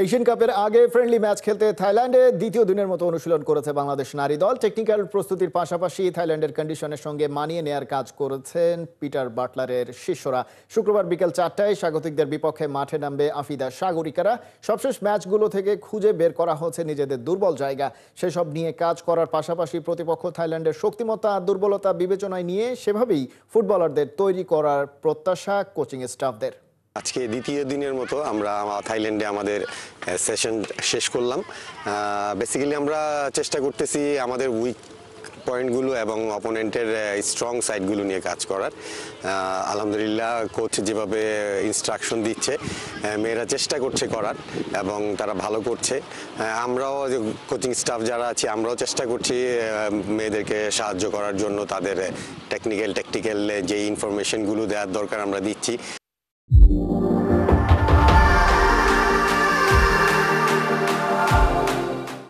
Asian কাপের আগে friendly match খেলতে থাইল্যান্ডে দ্বিতীয় দিনের মতো অনুশীলন করেছে বাংলাদেশ নারী দল। টেকনিক্যাল প্রস্তুতির পাশাপাশি থাইল্যান্ডের কন্ডিশনের সঙ্গে মানিয়ে নেয়ার কাজ করেছেন পিটার বাটলারের শিষ্যরা। শুক্রবার বিকেল 4টায় স্বাগতিকদের বিপক্ষে মাঠে নামবে আফিদা সাগরিকারা। সবশেষ ম্যাচগুলো থেকে খুঁজে বের করা হচ্ছে নিজেদের দুর্বল জায়গা, সেসব নিয়ে কাজ করার পাশাপাশি প্রতিপক্ষ থাইল্যান্ডের শক্তিমত্তা আর দুর্বলতা বিবেচনায় নিয়ে সেভাবেই ফুটবলারদের তৈরি করার প্রত্যাশা কোচিং স্টাফদের। আজকে দ্বিতীয় দিনের মতো আমরা থাইল্যান্ডে আমাদের সেশন শেষ করলাম। বেসিক্যালি আমরা চেষ্টা করতেছি আমাদের উইক পয়েন্টগুলো এবং অপোনেন্টের স্ট্রং সাইডগুলো নিয়ে কাজ করার। আলহামদুলিল্লাহ কোচ যেভাবে ইনস্ট্রাকশন দিচ্ছে মেয়েরা চেষ্টা করছে করার এবং তারা ভালো করছে। আমরাও কোচিং স্টাফ যারা আছি আমরাও চেষ্টা করছি মেয়েদেরকে সাহায্য করার জন্য, তাদের টেকনিক্যাল যে ইনফরমেশনগুলো দেওয়ার দরকার আমরা দিচ্ছি।